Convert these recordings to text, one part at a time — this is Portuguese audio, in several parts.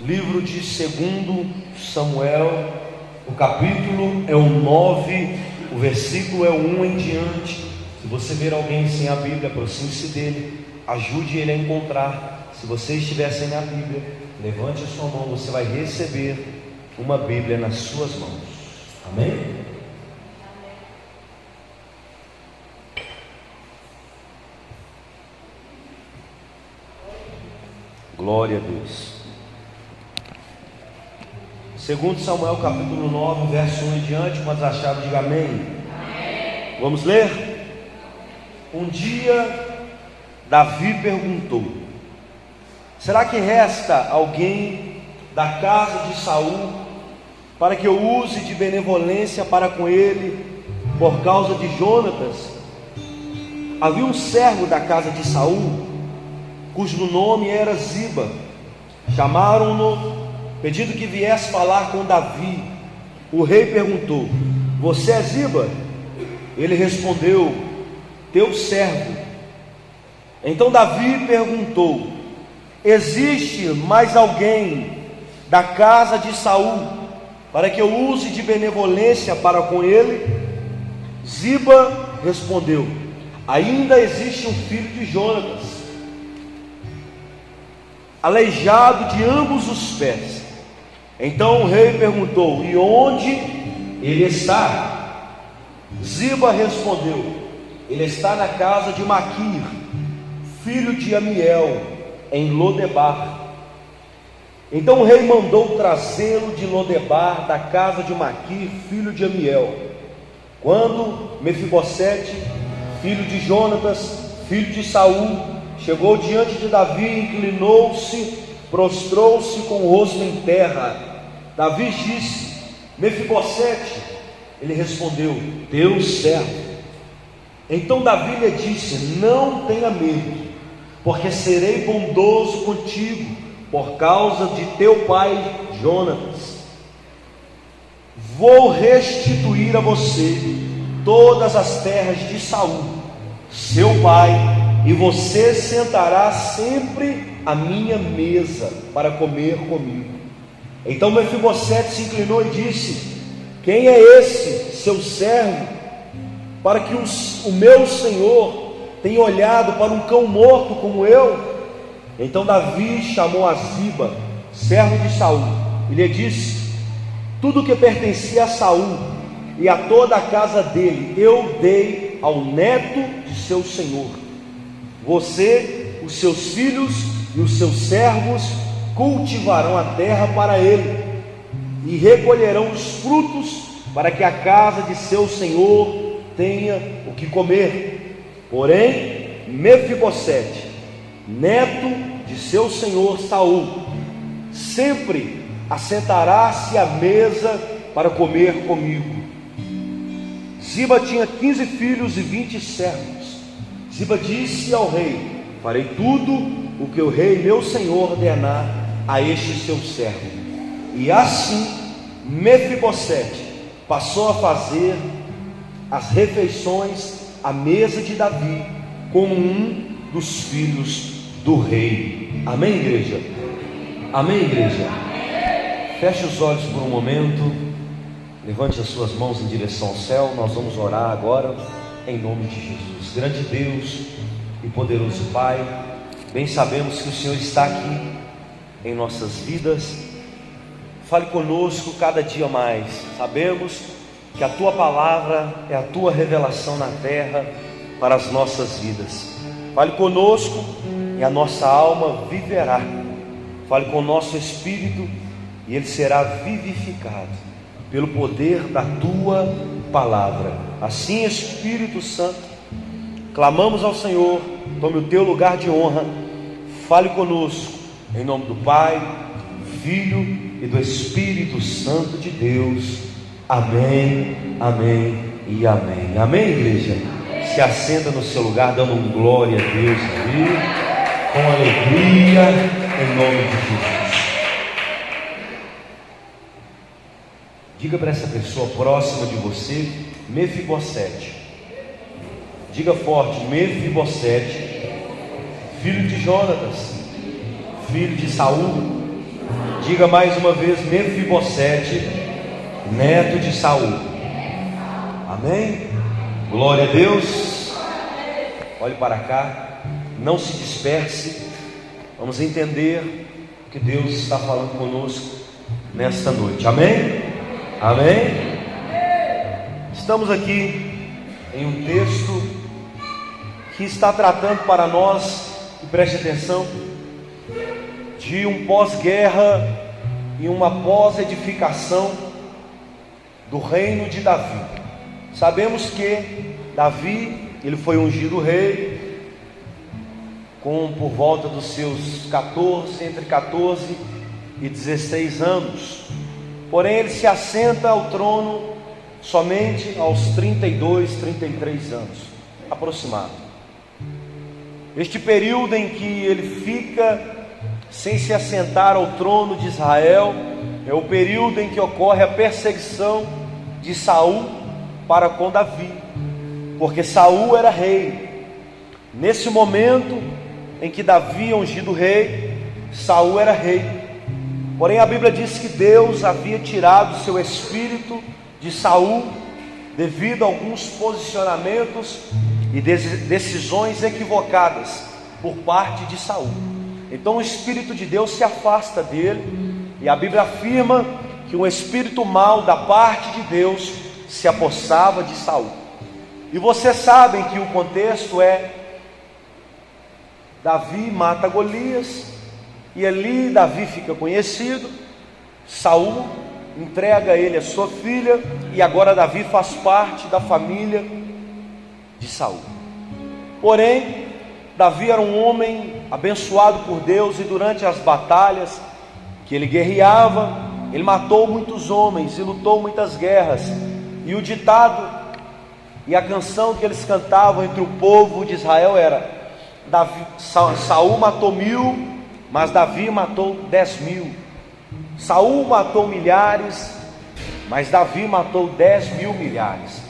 livro de 2 Samuel, o capítulo é o 9, o versículo é o 1 em diante. Se você ver alguém sem a Bíblia, aproxime-se dele, ajude ele a encontrar. Se você estiver sem a Bíblia, levante a sua mão, você vai receber uma Bíblia nas suas mãos. Amém? Glória a Deus. 2 Samuel capítulo 9, verso 1 em diante. Quantos acharam, diga amém. Amém. Vamos ler? Um dia Davi perguntou: será que resta alguém da casa de Saul para que eu use de benevolência para com ele por causa de Jonatas? Havia um servo da casa de Saul cujo nome era Ziba. Chamaram-no, pedindo que viesse falar com Davi. O rei perguntou: você é Ziba? Ele respondeu: teu servo. Então Davi perguntou: existe mais alguém da casa de Saul para que eu use de benevolência para com ele? Ziba respondeu: ainda existe um filho de Jonatas, aleijado de ambos os pés. Então o rei perguntou: e onde ele está? Ziba respondeu: ele está na casa de Maquir, filho de Amiel, em Lodebar. Então o rei mandou trazê-lo de Lodebar, da casa de Maquir, filho de Amiel. Quando Mefibosete, filho de Jonatas, filho de Saul, chegou diante de Davi, inclinou-se, prostrou-se com o rosto em terra. Davi disse: Mefibosete. Ele respondeu: teu servo. Então Davi lhe disse: não tenha medo, porque serei bondoso contigo por causa de teu pai Jonatas. Vou restituir a você todas as terras de Saul, seu pai, e você sentará sempre à minha mesa para comer comigo. Então Mefibosete se inclinou e disse: quem é esse seu servo, para que o meu senhor tenha olhado para um cão morto como eu? Então Davi chamou a Ziba, servo de Saul, e lhe disse: tudo que pertencia a Saul e a toda a casa dele eu dei ao neto de seu senhor. Você, os seus filhos e os seus servos cultivarão a terra para ele e recolherão os frutos, para que a casa de seu senhor tenha o que comer. Porém, Mefibosete, neto de seu senhor Saul, sempre assentará-se à mesa para comer comigo. Ziba tinha 15 filhos e 20 servos. Ziba disse ao rei: farei tudo o que o rei meu senhor ordenar a este seu servo. E assim Mefibosete passou a fazer as refeições à mesa de Davi como um dos filhos do rei. Amém, igreja? Amém, igreja? Feche os olhos por um momento, levante as suas mãos em direção ao céu. Nós vamos orar agora em nome de Jesus. Grande Deus e poderoso Pai, bem sabemos que o Senhor está aqui em nossas vidas. Fale conosco cada dia mais. Sabemos que a Tua palavra é a Tua revelação na terra para as nossas vidas. Fale conosco e a nossa alma viverá. Fale com o nosso espírito e ele será vivificado pelo poder da Tua palavra. Assim, Espírito Santo, clamamos ao Senhor, tome o Teu lugar de honra. Fale conosco, em nome do Pai, do Filho e do Espírito Santo de Deus. Amém, amém e amém. Amém, igreja? Se assenta no seu lugar, dando um glória a Deus aí, com alegria, em nome de Jesus. Diga para essa pessoa próxima de você: Mefibosete. Diga forte: Mefibosete, filho de Jonatas, filho de Saul, Diga mais uma vez: Mefibosete, neto de Saul. Amém? Glória a Deus. Olhe para cá, não se disperse. Vamos entender o que Deus está falando conosco nesta noite. Amém? Amém? Estamos aqui em um texto que está tratando para nós, e preste atenção, de um pós-guerra e uma pós-edificação do reino de Davi. Sabemos que Davi, ele foi ungido rei por volta dos seus entre 14 e 16 anos. Porém, ele se assenta ao trono somente aos 32, 33 anos, aproximado. Este período em que ele fica sem se assentar ao trono de Israel é o período em que ocorre a perseguição de Saul para com Davi, porque Saul era rei. Nesse momento em que Davi é ungido rei, Saul era rei. Porém, a Bíblia diz que Deus havia tirado seu espírito de Saul devido a alguns posicionamentos e decisões equivocadas por parte de Saul. Então o Espírito de Deus se afasta dele, e a Bíblia afirma que um espírito mau da parte de Deus se apossava de Saul. E vocês sabem que o contexto é: Davi mata Golias, e ali Davi fica conhecido. Saul entrega a ele a sua filha, e agora Davi faz parte da família de Saul. Porém, Davi era um homem abençoado por Deus, e durante as batalhas que ele guerreava, ele matou muitos homens e lutou muitas guerras. E o ditado e a canção que eles cantavam entre o povo de Israel era: Saul matou 1000, mas Davi matou 10.000. Saul matou milhares, mas Davi matou 10.000 milhares.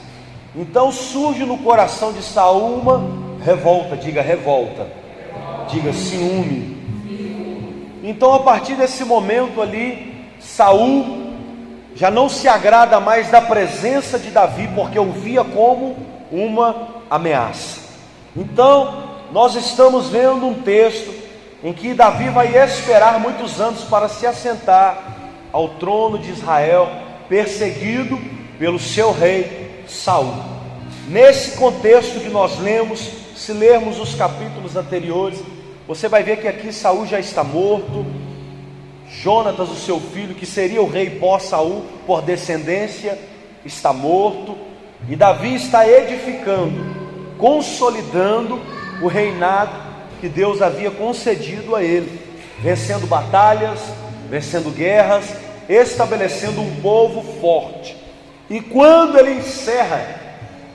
Então surge no coração de Saul uma revolta. Diga revolta. Diga ciúme. Então, a partir desse momento ali, Saul já não se agrada mais da presença de Davi, porque o via como uma ameaça. Então, nós estamos vendo um texto em que Davi vai esperar muitos anos para se assentar ao trono de Israel, perseguido pelo seu rei Saul. Nesse contexto que nós lemos, se lermos os capítulos anteriores, você vai ver que aqui Saul já está morto. Jonatas, o seu filho, que seria o rei pós-Saul por descendência, está morto. E Davi está edificando, consolidando o reinado que Deus havia concedido a ele, vencendo batalhas, vencendo guerras, estabelecendo um povo forte. E quando ele encerra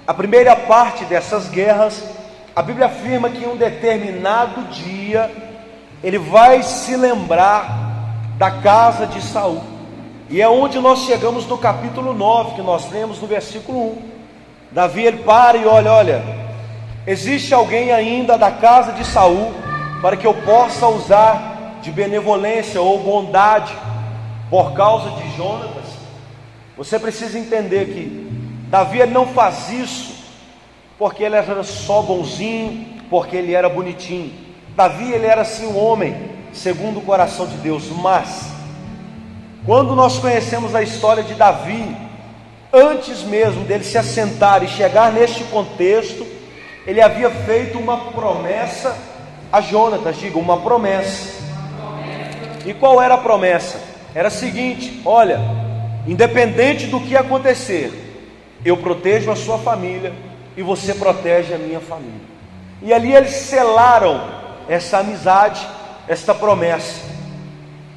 a primeira parte dessas guerras, a Bíblia afirma que em um determinado dia ele vai se lembrar da casa de Saul. E é onde nós chegamos no capítulo 9, que nós lemos no versículo 1. Davi, ele para e olha, existe alguém ainda da casa de Saul para que eu possa usar de benevolência ou bondade por causa de Jonatas? Você precisa entender que Davi, ele não faz isso porque ele era só bonzinho, porque ele era bonitinho. Davi, ele era sim um homem segundo o coração de Deus. Mas quando nós conhecemos a história de Davi, antes mesmo dele se assentar e chegar neste contexto, ele havia feito uma promessa a Jonatas. Diga, uma promessa. E qual era a promessa? Era a seguinte: olha, independente do que acontecer, eu protejo a sua família e você protege a minha família. E ali eles selaram essa amizade, esta promessa.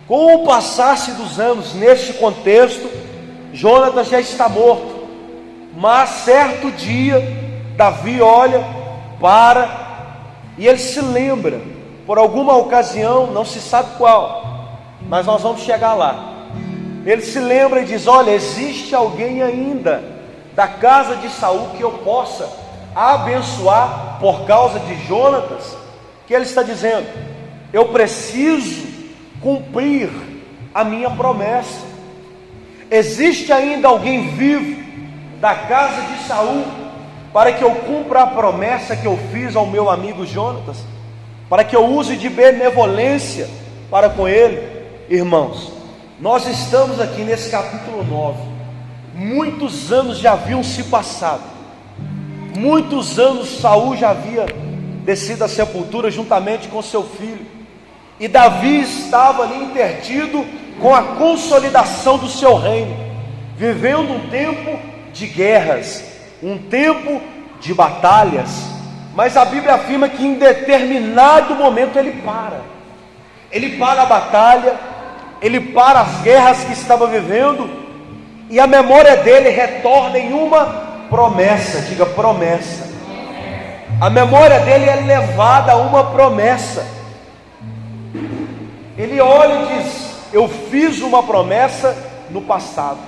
Com o passar-se dos anos, neste contexto, Jonatas já está morto. Mas certo dia, Davi olha, e ele se lembra, por alguma ocasião, não se sabe qual, mas nós vamos chegar lá. Ele se lembra e diz: olha, existe alguém ainda da casa de Saul que eu possa abençoar por causa de Jonatas? Que ele está dizendo: eu preciso cumprir a minha promessa. Existe ainda alguém vivo da casa de Saul para que eu cumpra a promessa que eu fiz ao meu amigo Jonatas, para que eu use de benevolência para com ele? Irmãos, nós estamos aqui nesse capítulo 9, muitos anos já haviam se passado, muitos anos Saul já havia descido à sepultura juntamente com seu filho, e Davi estava ali intertido com a consolidação do seu reino, vivendo um tempo de guerras, um tempo de batalhas. Mas a Bíblia afirma que em determinado momento ele para a batalha, ele para as guerras que estava vivendo, e a memória dele retorna em uma promessa. Diga promessa. A memória dele é levada a uma promessa. Ele olha e diz: eu fiz uma promessa no passado,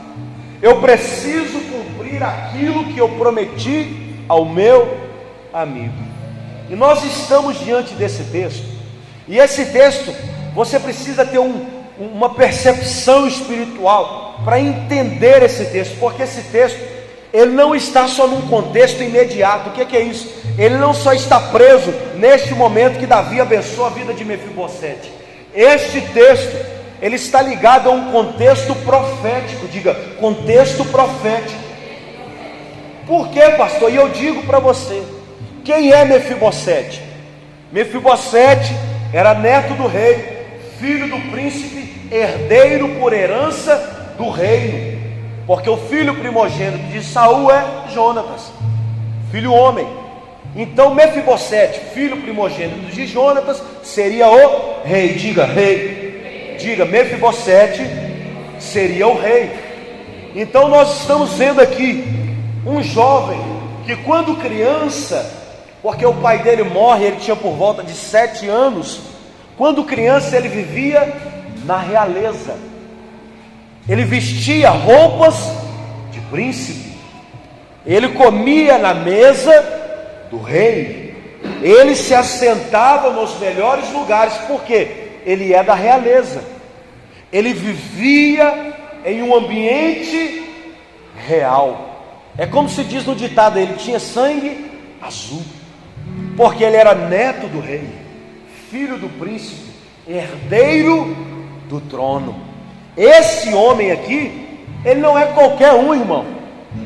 eu preciso cumprir aquilo que eu prometi ao meu amigo. E nós estamos diante desse texto, e esse texto você precisa ter uma percepção espiritual para entender esse texto, porque esse texto ele não está só num contexto imediato. O que é isso? Ele não só está preso neste momento que Davi abençoa a vida de Mefibosete. Este texto ele está ligado a um contexto profético. Diga, contexto profético. Por quê, pastor? E eu digo para você, quem é Mefibosete? Mefibosete era neto do rei, filho do príncipe, herdeiro por herança do reino, porque o filho primogênito de Saul é Jonatas, filho homem. Então Mefibosete, filho primogênito de Jonatas, seria o rei. Diga rei. Diga, Mefibosete seria o rei. Então nós estamos vendo aqui um jovem que quando criança, porque o pai dele morre, ele tinha por volta de 7 anos, quando criança ele vivia na realeza, ele vestia roupas de príncipe, ele comia na mesa do rei, ele se assentava nos melhores lugares, porque ele é da realeza, ele vivia em um ambiente real. É como se diz no ditado, ele tinha sangue azul, porque ele era neto do rei, filho do príncipe, herdeiro do trono. Esse homem aqui, ele não é qualquer um, irmão.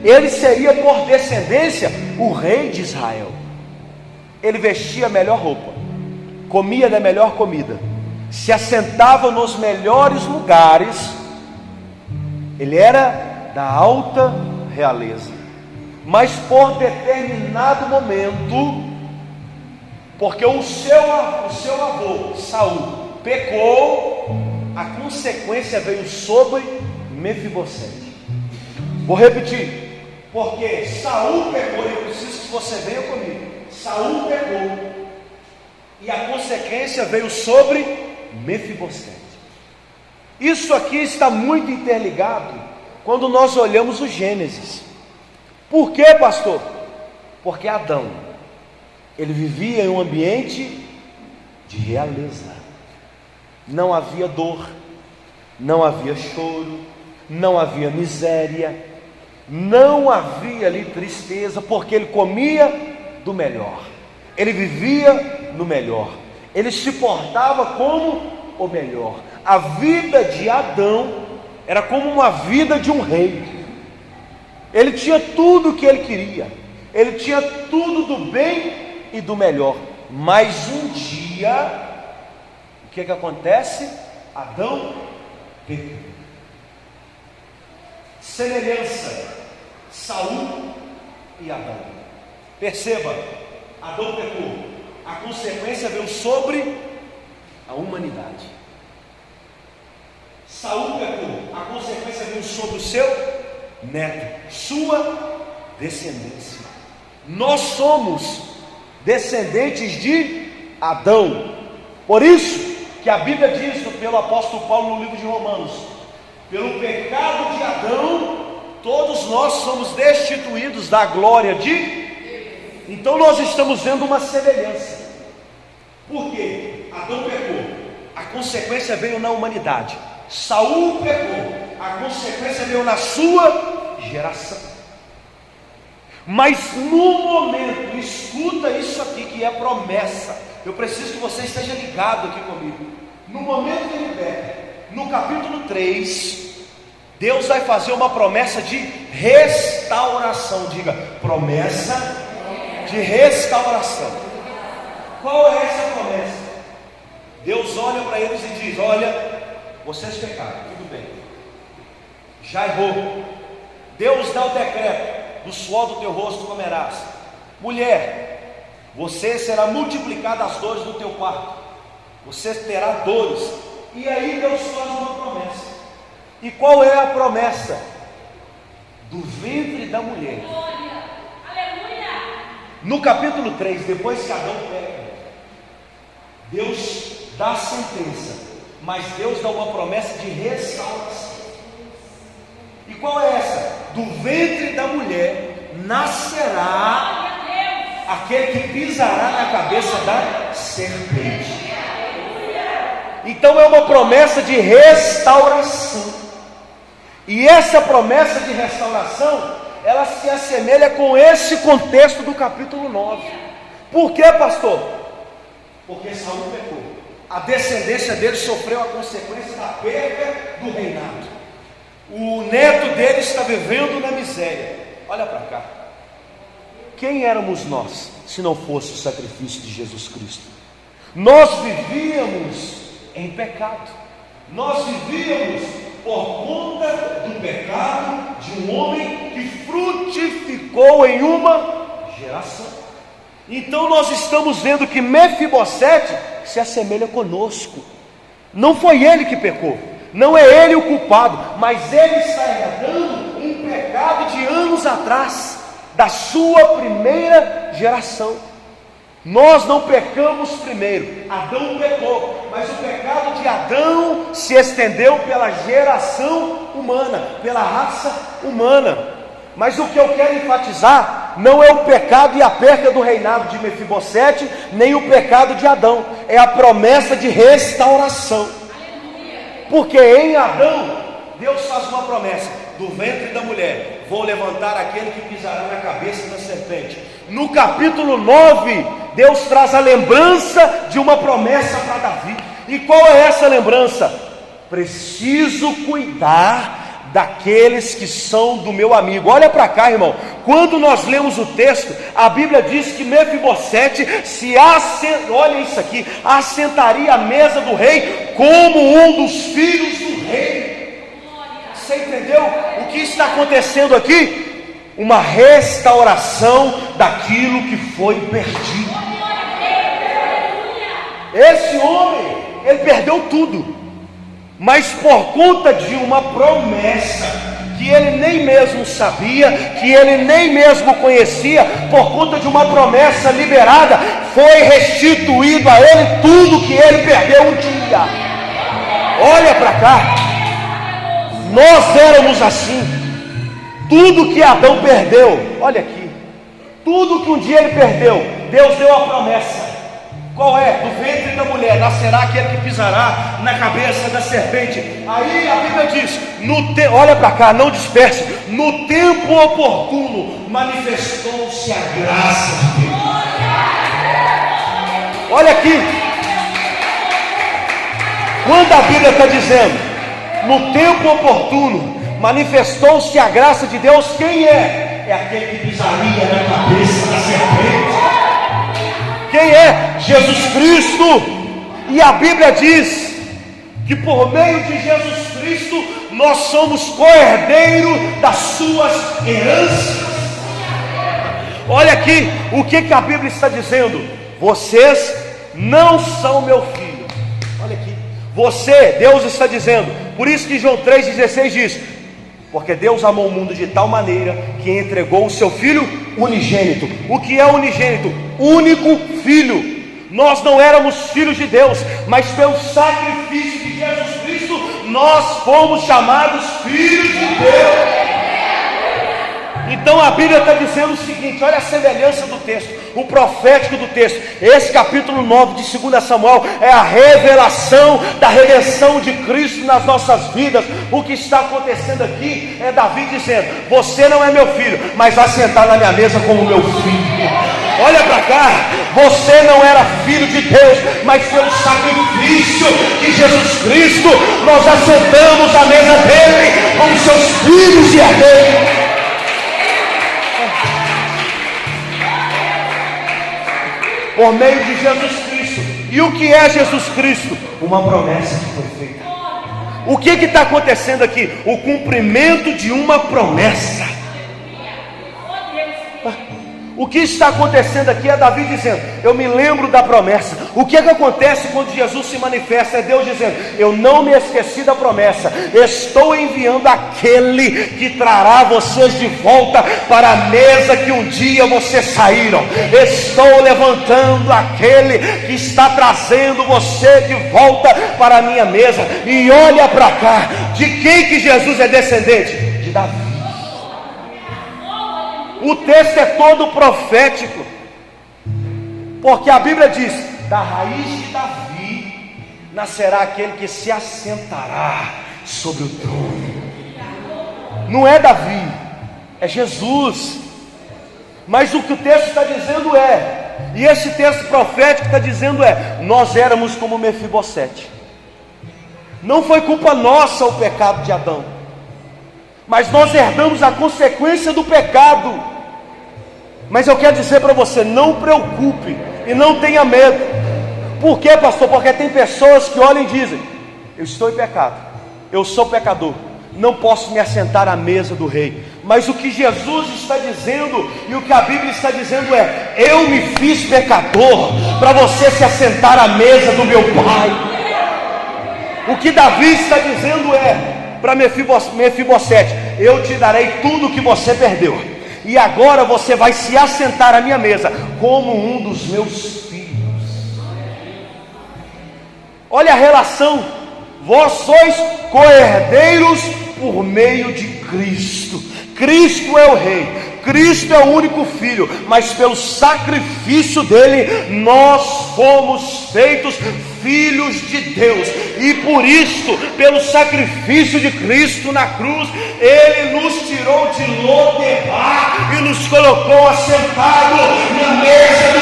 Ele seria por descendência o rei de Israel. Ele vestia a melhor roupa, comia da melhor comida, se assentava nos melhores lugares. Ele era da alta realeza. Mas por determinado momento, porque o seu avô Saul pecou, a consequência veio sobre Mefibosete. Vou repetir, porque Saul pecou, eu preciso que você venha comigo. Saul pecou, e a consequência veio sobre Mefibosete. Isso aqui está muito interligado quando nós olhamos o Gênesis. Por quê, pastor? Porque Adão, ele vivia em um ambiente de realeza. Não havia dor, não havia choro, não havia miséria, não havia ali tristeza, porque ele comia do melhor, ele vivia no melhor, ele se portava como o melhor. A vida de Adão era como uma vida de um rei. Ele tinha tudo o que ele queria, ele tinha tudo do bem e do melhor. Mas um dia, o que acontece? Adão pecou. Semelhança, Saul e Adão. Perceba, Adão pecou, a consequência veio sobre a humanidade. Saul pecou, a consequência veio sobre o seu neto, sua descendência. Nós somos descendentes de Adão. Por isso que a Bíblia diz pelo apóstolo Paulo no livro de Romanos: pelo pecado de Adão, todos nós somos destituídos da glória de. Então nós estamos vendo uma semelhança. Por quê? Adão pecou, a consequência veio na humanidade. Saul pecou, a consequência veio na sua geração. Mas no momento, escuta isso aqui que é promessa. Eu preciso que você esteja ligado aqui comigo. No momento que ele peca, no capítulo 3, Deus vai fazer uma promessa de restauração. Diga, promessa de restauração. Qual é essa promessa? Deus olha para eles e diz: olha, vocês pecaram, tudo bem, já errou. Deus dá o decreto: do suor do teu rosto comerás. Mulher, você será multiplicada as dores do teu parto, você terá dores. E aí Deus faz uma promessa. E qual é a promessa? Do ventre da mulher. No capítulo 3, depois que Adão peca, Deus dá a sentença, mas Deus dá uma promessa de restauração. E qual é essa? Do ventre da mulher nascerá aquele que pisará na cabeça da serpente. Então é uma promessa de restauração. E essa promessa de restauração, ela se assemelha com esse contexto do capítulo 9. Por quê, pastor? Porque Saul pecou. A descendência dele sofreu a consequência da perda do reinado. O neto dele está vivendo na miséria. Olha para cá. Quem éramos nós, se não fosse o sacrifício de Jesus Cristo? Nós vivíamos em pecado. Nós vivíamos por conta do pecado de um homem que frutificou em uma geração. Então nós estamos vendo que Mefibosete se assemelha conosco. Não foi ele que pecou, não é ele o culpado, mas ele está herdando um pecado de anos atrás, da sua primeira geração. Nós não pecamos primeiro, Adão pecou, mas o pecado de Adão se estendeu pela geração humana, pela raça humana. Mas o que eu quero enfatizar não é o pecado e a perda do reinado de Mefibosete, nem o pecado de Adão, é a promessa de restauração. Porque em Adão, Deus faz uma promessa: do ventre da mulher vou levantar aquele que pisará na cabeça da serpente. No capítulo 9, Deus traz a lembrança de uma promessa para Davi. E qual é essa lembrança? Preciso cuidar daqueles que são do meu amigo. Olha para cá, irmão. Quando nós lemos o texto, a Bíblia diz que Mefibosete olha isso aqui, assentaria à mesa do rei como um dos filhos do rei. Você entendeu o que está acontecendo aqui? Uma restauração daquilo que foi perdido. Esse homem, ele perdeu tudo, mas por conta de uma promessa que ele nem mesmo sabia, que ele nem mesmo conhecia, por conta de uma promessa liberada, foi restituído a ele tudo que ele perdeu um dia. Olha para cá, nós éramos assim. Tudo que Adão perdeu, olha aqui, tudo que um dia ele perdeu, Deus deu a promessa. Qual é? Do ventre da mulher nascerá aquele que pisará na cabeça da serpente. Aí a Bíblia diz, olha para cá, não disperse, no tempo oportuno manifestou-se a graça de Deus. Olha aqui, quando a Bíblia está dizendo, no tempo oportuno manifestou-se a graça de Deus, quem é? É aquele que pisaria na cabeça da serpente. Quem é? Jesus Cristo. E a Bíblia diz que por meio de Jesus Cristo nós somos co-herdeiros das suas heranças. Olha aqui o que a Bíblia está dizendo: vocês não são meu filho. Olha aqui, Deus está dizendo, por isso que João 3,16 diz: porque Deus amou o mundo de tal maneira que entregou o seu Filho unigênito. O que é unigênito? Único filho. Nós não éramos filhos de Deus, mas pelo sacrifício de Jesus Cristo nós fomos chamados filhos de Deus. Então a Bíblia está dizendo o seguinte: olha a semelhança do texto, o profético do texto. Esse capítulo 9 de 2 Samuel é a revelação da redenção de Cristo nas nossas vidas. O que está acontecendo aqui é Davi dizendo: você não é meu filho, mas vai sentar na minha mesa como meu filho. Olha para cá, você não era filho de Deus, mas pelo sacrifício de Jesus Cristo, nós assentamos à mesa dele como seus filhos e herdeiros. Por meio de Jesus Cristo. E o que é Jesus Cristo? Uma promessa que foi feita. O que está acontecendo aqui? O cumprimento de uma promessa. O que está acontecendo aqui é Davi dizendo: eu me lembro da promessa. O que acontece quando Jesus se manifesta? É Deus dizendo: eu não me esqueci da promessa, estou enviando aquele que trará vocês de volta para a mesa que um dia vocês saíram. Estou levantando aquele que está trazendo você de volta para a minha mesa. E olha para cá, de quem que Jesus é descendente? De Davi. O texto é todo profético, porque a Bíblia diz: da raiz de Davi nascerá aquele que se assentará sobre o trono. Não é Davi, é Jesus. Mas o que o texto está dizendo e esse texto profético está dizendo nós éramos como Mefibosete. Não foi culpa nossa o pecado de Adão, mas nós herdamos a consequência do pecado. Mas eu quero dizer para você: não preocupe e não tenha medo. Por quê, pastor? Porque tem pessoas que olham e dizem: eu estou em pecado, eu sou pecador, não posso me assentar à mesa do rei. Mas o que Jesus está dizendo e o que a Bíblia está dizendo eu me fiz pecador para você se assentar à mesa do meu Pai. O que Davi está dizendo para Mefibosete: eu te darei tudo o que você perdeu, e agora você vai se assentar à minha mesa como um dos meus filhos. Olha a relação: vós sois co-herdeiros por meio de Cristo. Cristo é o rei, Cristo é o único filho, mas pelo sacrifício dele nós fomos feitos filhos de Deus. E por isso, pelo sacrifício de Cristo na cruz, ele nos tirou de Lodebar e nos colocou assentado na mesa do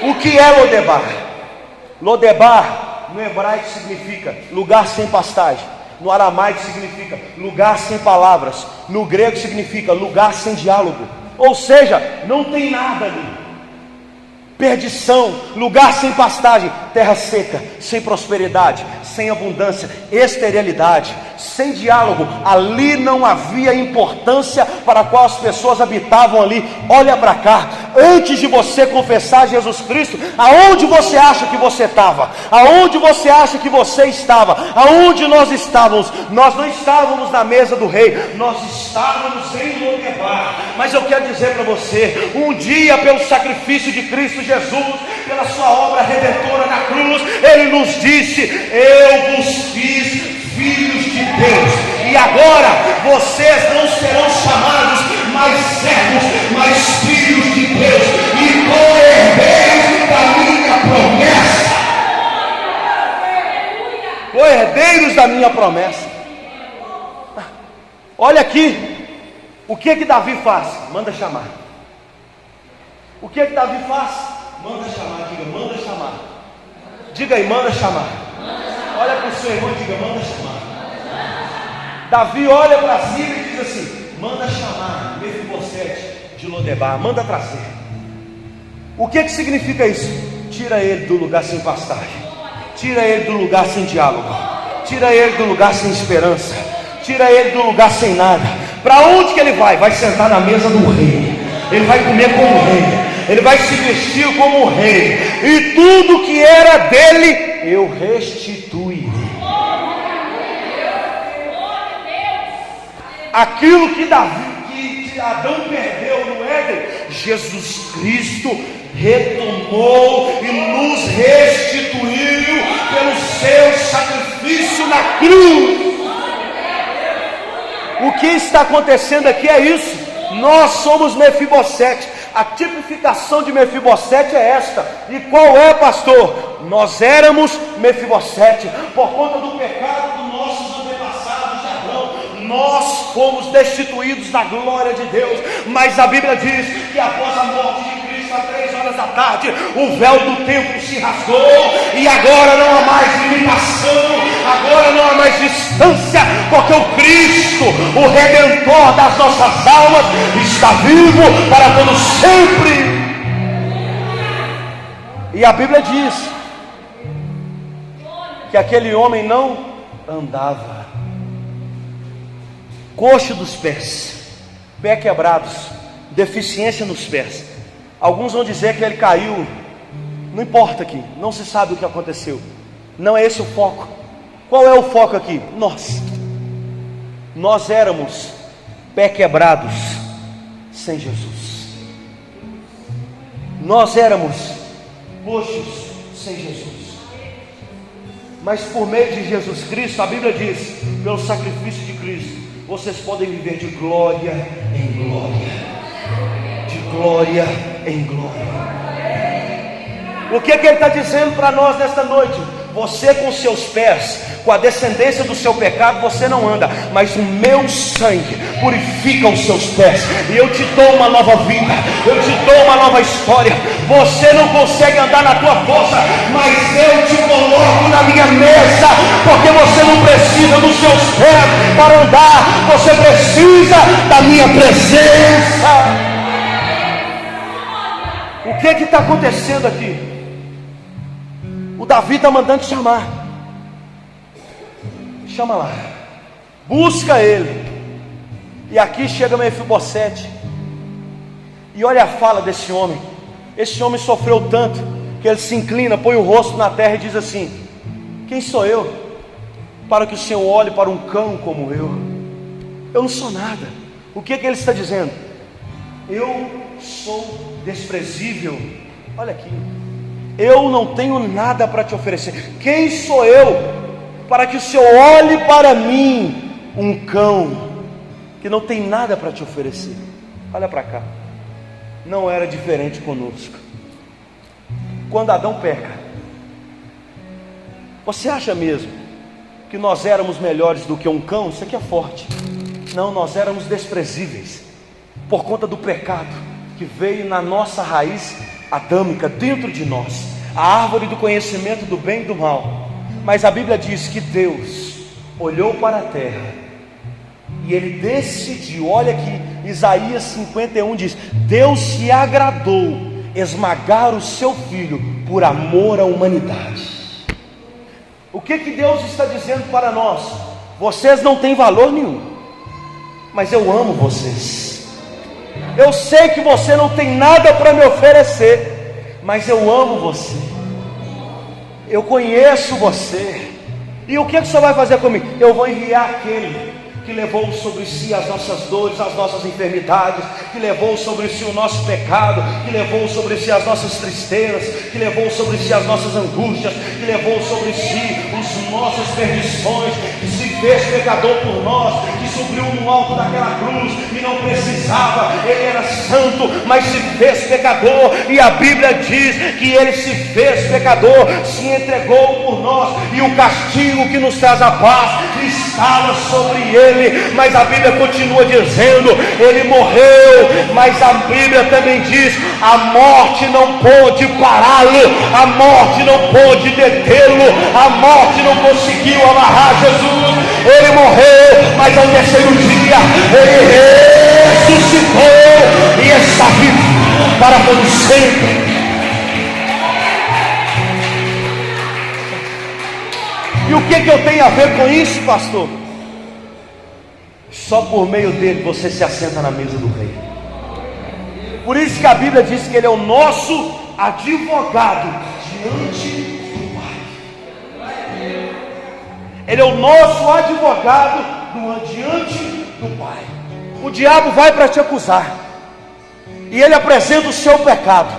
rei. O que é Lodebar? Lodebar no hebraico significa lugar sem pastagem, no aramaico significa lugar sem palavras, no grego significa lugar sem diálogo. Ou seja, não tem nada ali. Perdição, lugar sem pastagem, terra seca, sem prosperidade, sem abundância, esterilidade, sem diálogo. Ali não havia importância para a qual as pessoas habitavam ali. Olha para cá, antes de você confessar Jesus Cristo, aonde você acha que você estava? Aonde você acha que você estava? Aonde nós estávamos? Nós não estávamos na mesa do rei, nós estávamos em Lodebar. Mas eu quero dizer para você, um dia pelo sacrifício de Cristo Jesus, pela sua obra redentora na cruz, ele nos disse: eu vos fiz filhos de Deus, e agora vocês não serão chamados mais servos, mas filhos de Deus, e co-herdeiros da minha promessa. Co-herdeiros da minha promessa. Olha aqui, o que Davi faz? Manda chamar. O que Davi faz? Manda chamar. Diga, manda chamar. Diga aí, manda chamar. Olha para o seu irmão e diga, manda chamar. Davi olha para cima e diz assim: manda chamar Mefibosete de Lodebar, manda trazer. O que significa isso? Tira ele do lugar sem pastagem, tira ele do lugar sem diálogo, tira ele do lugar sem esperança, tira ele do lugar sem nada. Para onde que ele vai? Vai sentar na mesa do rei, ele vai comer como rei, ele vai se vestir como rei, e tudo que era dele eu restituirei. Aquilo que Adão perdeu no Éden, Jesus Cristo retomou e nos restituiu pelo seu sacrifício na cruz. que está acontecendo aqui é isso. Nós somos Mefibosete. A tipificação de Mefibosete é esta. E qual é, pastor? Nós éramos Mefibosete por conta do pecado dos nossos antepassados de Abraão. Nós fomos destituídos da glória de Deus. Mas a Bíblia diz que após a morte de Cristo, às 3 horas da tarde, o véu do templo se rasgou. E agora não há mais limitação, agora não há mais distância, porque o Cristo, o Redentor das nossas almas, está vivo para todo sempre. E a Bíblia diz que aquele homem não andava, coxo dos pés, pé quebrados, deficiência nos pés. Alguns vão dizer que ele caiu. Não importa aqui, não se sabe o que aconteceu. Não é esse o foco. Qual é o foco aqui? Nós éramos pé quebrados sem Jesus. Nós éramos coxos sem Jesus. Mas por meio de Jesus Cristo, a Bíblia diz, pelo sacrifício de Cristo, vocês podem viver de glória em glória, de glória em glória. O que ele está dizendo para nós nesta noite? Você com seus pés, com a descendência do seu pecado, você não anda, mas o meu sangue purifica os seus pés, e eu te dou uma nova vida, eu te dou uma nova história. Você não consegue andar na tua força, mas eu te coloco na minha mesa, porque você não precisa dos seus pés para andar, você precisa da minha presença. O que está acontecendo aqui? O Davi está mandando chamar. Chama lá, busca ele. E aqui chega Mefibosete. E olha a fala desse homem. Esse homem sofreu tanto que ele se inclina, põe o rosto na terra e diz assim: quem sou eu para que o Senhor olhe para um cão como eu? Eu não sou nada. O que ele está dizendo? Eu sou desprezível. Olha aqui, eu não tenho nada para te oferecer. Quem sou eu para que o Senhor olhe para mim, um cão que não tem nada para te oferecer? Olha para cá. Não era diferente conosco. Quando Adão peca, você acha mesmo que nós éramos melhores do que um cão? Isso aqui é forte. Não, nós éramos desprezíveis por conta do pecado que veio na nossa raiz adâmica, dentro de nós, a árvore do conhecimento do bem e do mal. Mas a Bíblia diz que Deus olhou para a terra e Ele decidiu. Olha aqui, Isaías 51 diz: Deus se agradou esmagar o seu Filho por amor à humanidade. O que Deus está dizendo para nós? Vocês não têm valor nenhum, mas eu amo vocês. Eu sei que você não tem nada para me oferecer, mas eu amo você. Eu conheço você. E o que o Senhor vai fazer comigo? Eu vou enviar aquele que levou sobre si as nossas dores, as nossas enfermidades, que levou sobre si o nosso pecado, que levou sobre si as nossas tristezas, que levou sobre si as nossas angústias, que levou sobre si as nossas perdições, que se fez pecador por nós, que subiu no alto daquela cruz e não precisava. Ele era santo, mas se fez pecador, e a Bíblia diz que ele se fez pecador, se entregou por nós, e o castigo que nos traz a paz estava sobre ele. Mas a Bíblia continua dizendo: ele morreu, mas a Bíblia também diz: a morte não pôde pará-lo, a morte não pôde detê-lo, a morte não conseguiu amarrar Jesus. Ele morreu, mas ao terceiro dia ele ressuscitou e está vivo para todo sempre. E o que eu tenho a ver com isso, pastor? Só por meio dele você se assenta na mesa do rei. Por isso que a Bíblia diz que ele é o nosso advogado diante do Pai. Ele é o nosso advogado diante do Pai. O diabo vai para te acusar, e ele apresenta o seu pecado,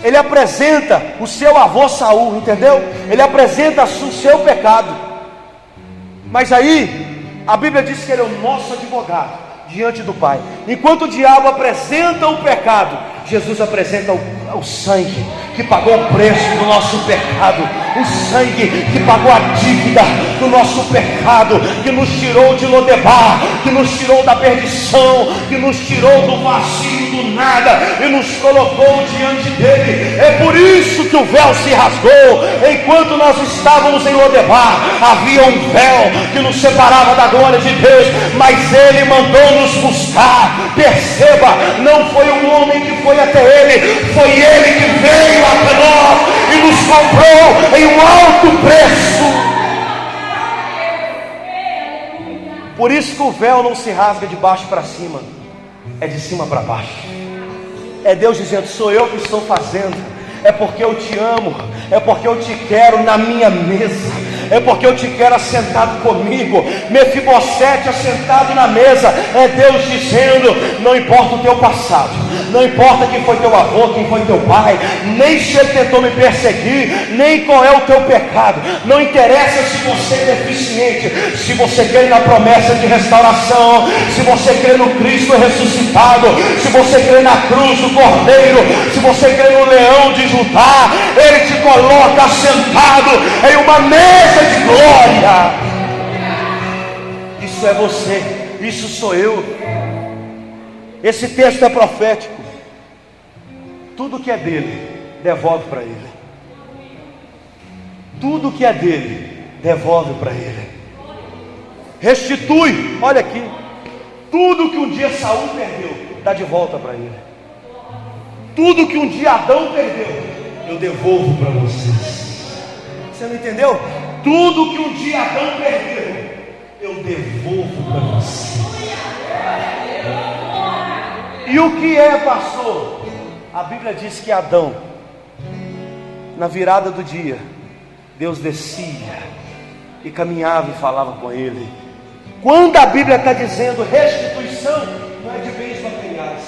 ele apresenta o seu avô Saul, entendeu? Ele apresenta o seu pecado. Mas aí A Bíblia diz que Ele é o nosso advogado diante do Pai. Enquanto o diabo apresenta o pecado, Jesus apresenta o sangue que pagou o preço do nosso pecado, o sangue que pagou a dívida do nosso pecado, que nos tirou de Lodebar, que nos tirou da perdição, que nos tirou do vazio, do nada, e nos colocou diante dele. É por isso que o véu se rasgou. Enquanto nós estávamos em Lodebar, havia um véu que nos separava da glória de Deus, mas ele mandou nos buscar. Perceba, não foi um homem que foi até ele, foi ele que veio até nós e nos comprou em um alto preço. Por isso que o véu não se rasga de baixo para cima, é de cima para baixo. É Deus dizendo: sou eu que estou fazendo, é porque eu te amo, é porque eu te quero na minha mesa, é porque eu te quero assentado comigo. Mefibosete assentado na mesa, é Deus dizendo: não importa o teu passado, não importa quem foi teu avô, quem foi teu pai, nem se ele tentou me perseguir, nem qual é o teu pecado, não interessa se você é deficiente, se você crê na promessa de restauração, se você crê no Cristo ressuscitado, se você crê na cruz do Cordeiro, se você crê no leão de Judá, ele te coloca assentado em uma mesa de glória. Isso é você, isso sou eu. Esse texto é profético. Tudo que é dele, devolve para ele. Tudo que é dele, devolve para ele. Restitui, olha aqui. Tudo que um dia Saul perdeu, dá de volta para ele. Tudo que um dia Adão perdeu, eu devolvo para vocês. Você não entendeu? Tudo que um dia Adão perdeu, eu devolvo para vocês. E o que é, pastor? A Bíblia diz que Adão, na virada do dia, Deus descia e caminhava e falava com ele. Quando a Bíblia está dizendo restituição, não é de bens materiais.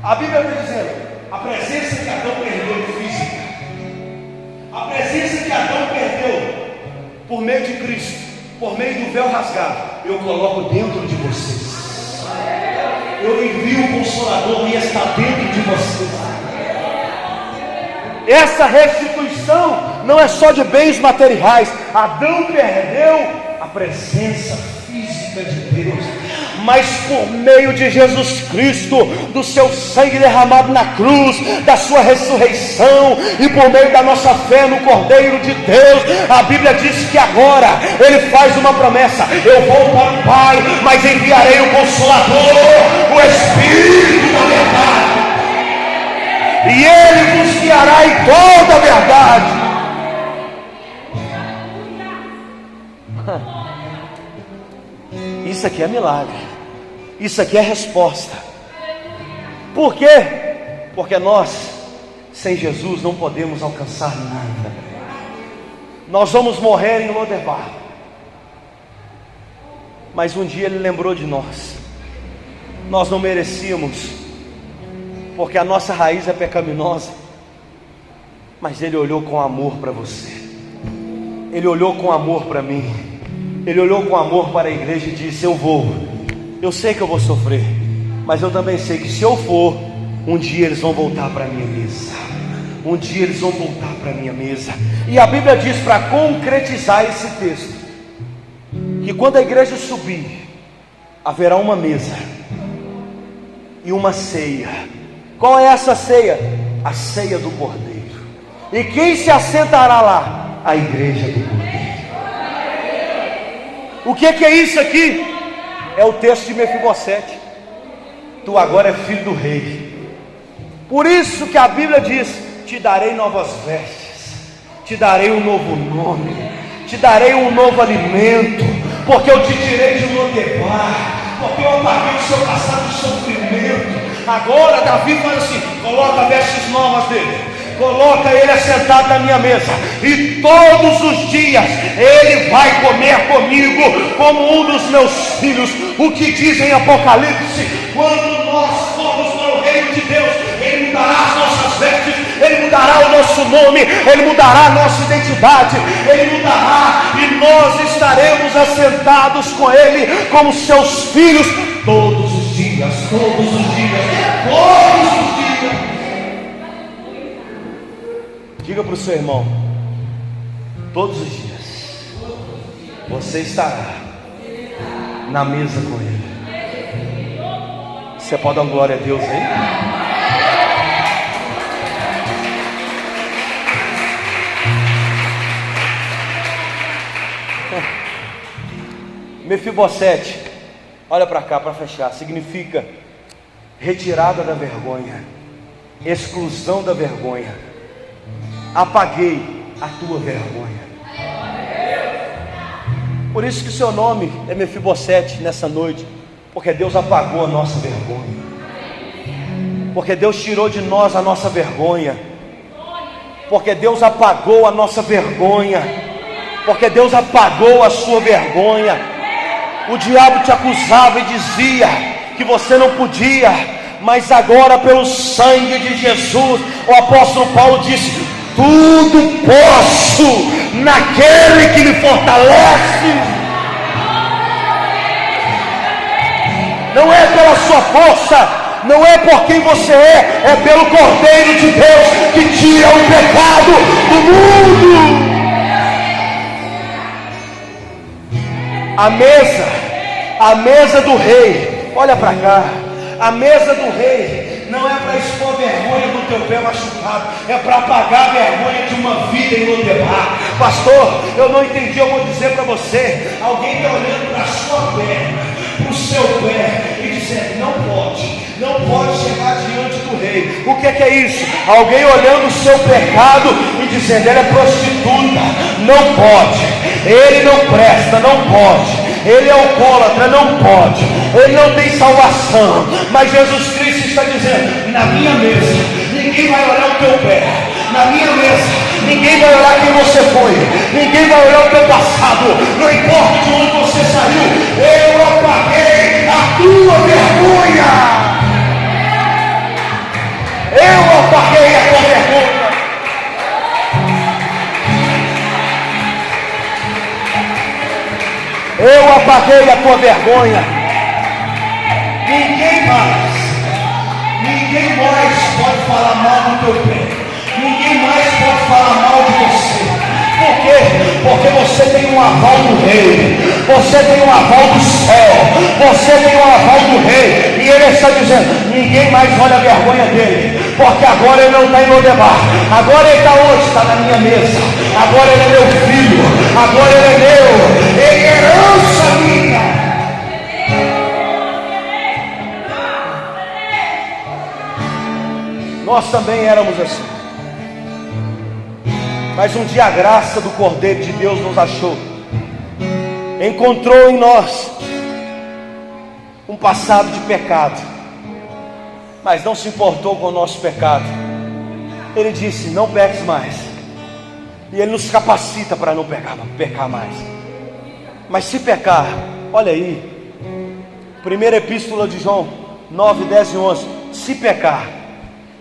A Bíblia está dizendo a presença que Adão perdeu física, a presença que Adão perdeu por meio de Cristo, por meio do véu rasgado, eu coloco dentro de vocês. Eu envio o Consolador e está dentro de vocês. Essa restituição não é só de bens materiais. Adão perdeu a presença física de Deus, mas por meio de Jesus Cristo, do seu sangue derramado na cruz, da sua ressurreição, e por meio da nossa fé no Cordeiro de Deus, a Bíblia diz que agora ele faz uma promessa: eu vou para o Pai, mas enviarei o Consolador, o Espírito da verdade, e ele vos guiará em toda a verdade. Isso aqui é milagre, isso aqui é resposta. Por quê? Porque nós, sem Jesus, não podemos alcançar nada. Nós vamos morrer em Lodebar, mas um dia ele lembrou de nós. Nós não merecíamos, porque a nossa raiz é pecaminosa, mas ele olhou com amor para você, ele olhou com amor para mim, ele olhou com amor para a igreja e disse: eu sei que eu vou sofrer, mas eu também sei que se eu for, um dia eles vão voltar para a minha mesa. Um dia eles vão voltar para a minha mesa. E a Bíblia diz, para concretizar esse texto, que quando a igreja subir, haverá uma mesa e uma ceia. Qual é essa ceia? A ceia do Cordeiro. E quem se assentará lá? A igreja do Cordeiro. O que é isso aqui? É o texto de Mefibosete. Tu agora é filho do rei. Por isso que a Bíblia diz: te darei novas vestes, te darei um novo nome, te darei um novo alimento, porque eu te tirei de Lodebar, porque eu apaguei o seu passado de sofrimento. Agora Davi fala assim: coloca vestes novas dele, coloca ele assentado na minha mesa, e todos os dias ele vai comer comigo como um dos meus filhos. O que diz em Apocalipse: quando nós formos para o reino de Deus, ele mudará as nossas vestes, ele mudará o nosso nome, ele mudará a nossa identidade, ele mudará, e nós estaremos assentados com Ele como seus filhos todos os dias, todos os dias, todos os dias. Diga para o seu irmão: todos os dias você estará na mesa com Ele. Você pode dar uma glória a Deus aí? Mefibosete, olha para cá para fechar, significa retirada da vergonha, exclusão da vergonha. Apaguei a tua vergonha. Por isso que seu nome é Mefibosete nessa noite, porque Deus apagou a nossa vergonha, porque Deus tirou de nós a nossa vergonha, porque Deus apagou a nossa vergonha, porque Deus apagou a sua vergonha. O diabo te acusava e dizia que você não podia, mas agora pelo sangue de Jesus, o apóstolo Paulo disse: tudo posso naquele que me fortalece. Não é pela sua força, não é por quem você é pelo Cordeiro de Deus que tira o pecado do mundo. A mesa do rei, olha para cá, a mesa do rei não é para expor vergonha do teu pé machucado, é para apagar a vergonha de uma vida em Lodebar. Pastor, eu não entendi, eu vou dizer para você: alguém está olhando para a sua perna, para o seu pé e dizendo: não pode chegar diante do rei. O que é isso? Alguém olhando o seu pecado e dizendo: ela é prostituta, não pode, ele não presta, não pode, ele é alcoólatra, não pode, ele não tem salvação. Mas Jesus Cristo está dizendo: na minha mesa ninguém vai olhar o teu pé, na minha mesa ninguém vai olhar quem você foi, ninguém vai olhar o teu passado, não importa de onde você saiu, eu apaguei a tua vergonha. Eu apaguei a tua vergonha. Eu apaguei a tua vergonha. Ninguém mais pode falar mal do teu pé. Ninguém mais pode falar mal de você. Por quê? Porque você tem um aval do rei, você tem um aval do céu, você tem um aval do rei. E ele está dizendo: ninguém mais olha a vergonha dele, porque agora ele não está em Lodebar, agora ele está onde? Está na minha mesa. Agora ele é meu filho, agora ele é meu, ele é herança minha. Nós também éramos assim, mas um dia a graça do Cordeiro de Deus nos achou, encontrou em nós um passado de pecado, mas não se importou com o nosso pecado. Ele disse: não peques mais, e Ele nos capacita para não pecar mais. Mas se pecar, olha aí, primeira epístola de João 9, 10 e 11: se pecar,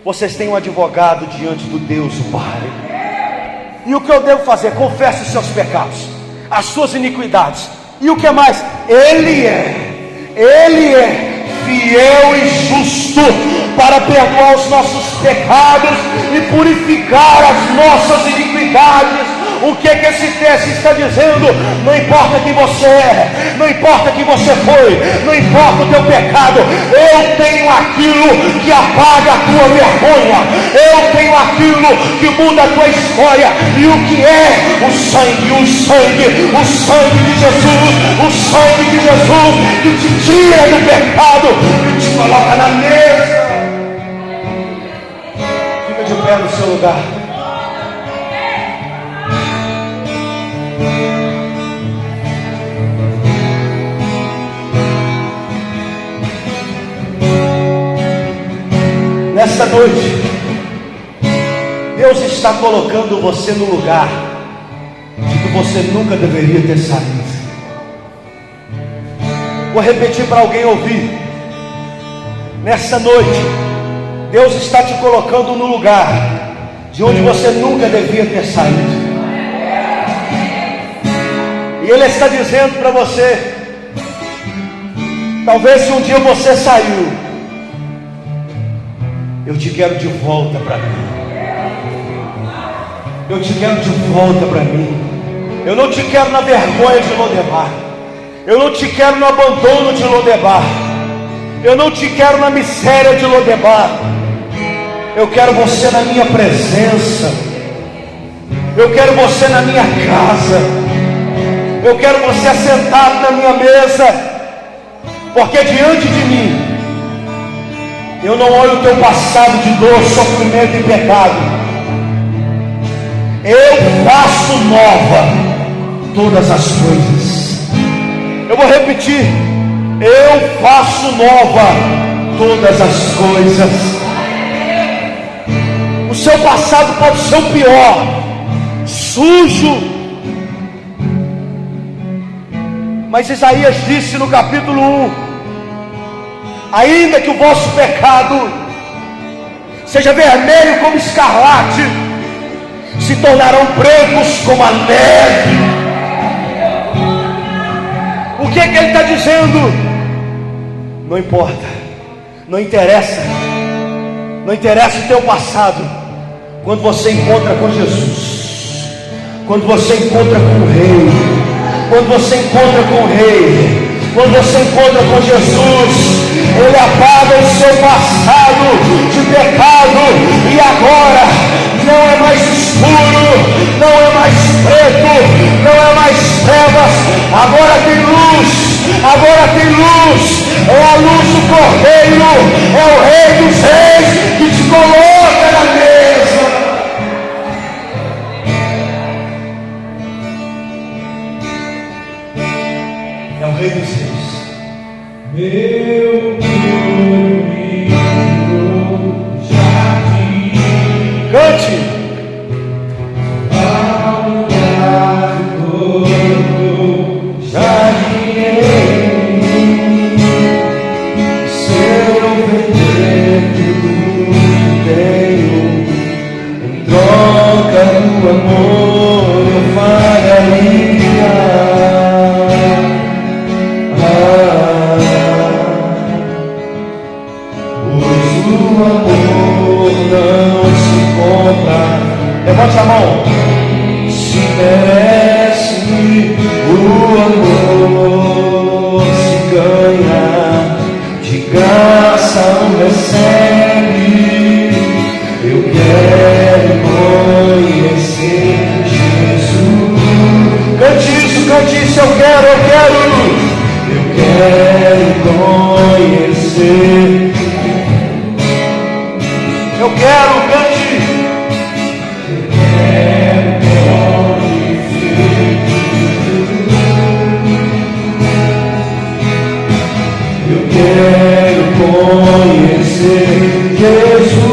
vocês têm um advogado diante do Deus o Pai. E o que eu devo fazer? Confesse os seus pecados, as suas iniquidades. E o que mais? Ele é fiel e justo para perdoar os nossos pecados e purificar as nossas iniquidades. O que esse texto está dizendo? Não importa quem você é, não importa quem você foi, não importa o teu pecado, eu tenho aquilo que apaga a tua vergonha, eu tenho aquilo que muda a tua história. E o que é? O sangue de Jesus, o sangue de Jesus que te tira do pecado e te coloca na mesa. Fica de pé no seu lugar. Nessa noite, Deus está colocando você no lugar de que você nunca deveria ter saído. Vou repetir para alguém ouvir. Nessa noite, Deus está te colocando no lugar de onde você nunca devia ter saído. E Ele está dizendo para você: talvez se um dia você saiu, eu te quero de volta para mim. Eu te quero de volta para mim. Eu não te quero na vergonha de Lodebar. Eu não te quero no abandono de Lodebar. Eu não te quero na miséria de Lodebar. Eu quero você na minha presença. Eu quero você na minha casa. Eu quero você assentado na minha mesa. Porque diante de mim, eu não olho o teu passado de dor, sofrimento e pecado. Eu faço nova todas as coisas. Eu vou repetir: eu faço nova todas as coisas. O seu passado pode ser o pior, sujo, mas Isaías disse no capítulo 1: ainda que o vosso pecado seja vermelho como escarlate, se tornarão brancos como a neve. O que é que ele está dizendo? Não importa, não interessa o teu passado. Quando você encontra com Jesus, quando você encontra com o Rei, quando você encontra com o Rei, quando você encontra com Jesus, Ele apaga o seu passado de pecado, e agora não é mais escuro, não é mais preto, não é mais trevas, agora tem luz, agora tem luz. É a luz do Cordeiro, é o Rei dos Reis que te coloca na mesa. É o Rei dos Reis. Meu jardim. Cante. O amor eu faria. Pois o amor não se compra. Levante a mão. Se merece, o amor se ganha, de graça o recebe. Eu quero conhecer Jesus. Cante isso, eu quero conhecer. Eu quero, cante. Eu quero conhecer Jesus.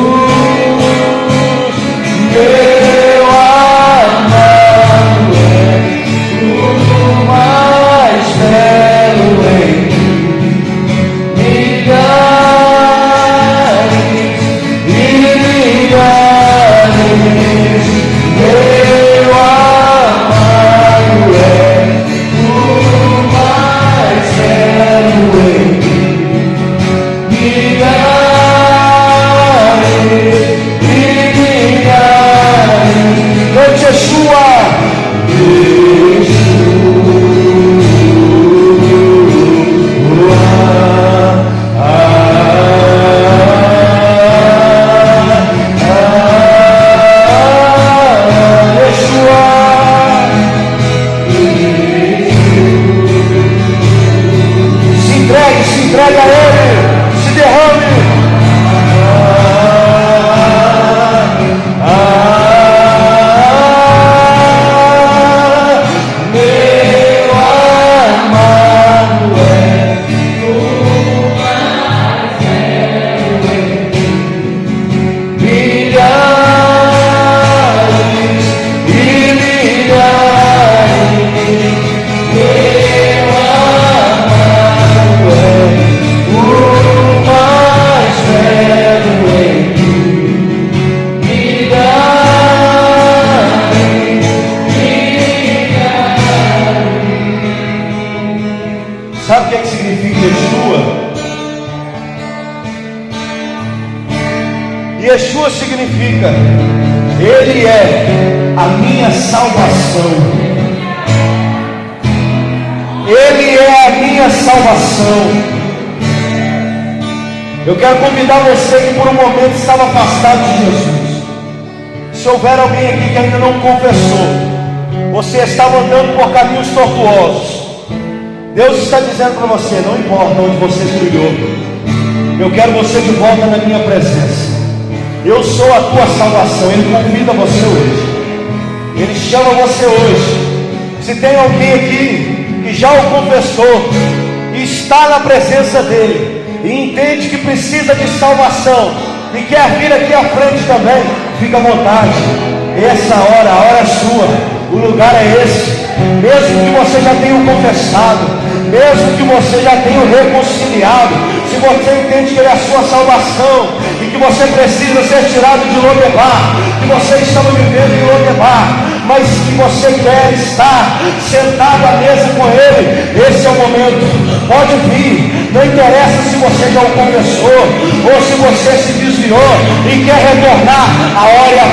Yeshua. Yeshua significa: Ele é a minha salvação. Ele é a minha salvação. Eu quero convidar você que por um momento estava afastado de Jesus. Se houver alguém aqui que ainda não confessou, você estava andando por caminhos tortuosos, Deus está dizendo para você: não importa onde você trilhou, eu quero você de volta na minha presença. Eu sou a tua salvação. Ele convida você hoje. Ele chama você hoje. Se tem alguém aqui que já o confessou e está na presença dele e entende que precisa de salvação e quer vir aqui à frente também, fica à vontade. Essa hora, a hora é sua, o lugar é esse. Mesmo que você já tenha o confessado, mesmo que você já tenha o reconciliado, se você entende que ele é a sua salvação e que você precisa ser tirado de Lodebar, que você estava vivendo em Lodebar, mas que você quer estar sentado à mesa com ele, esse é o momento. Pode vir, não interessa se você já o confessou ou se você se desviou e quer retornar, a hora é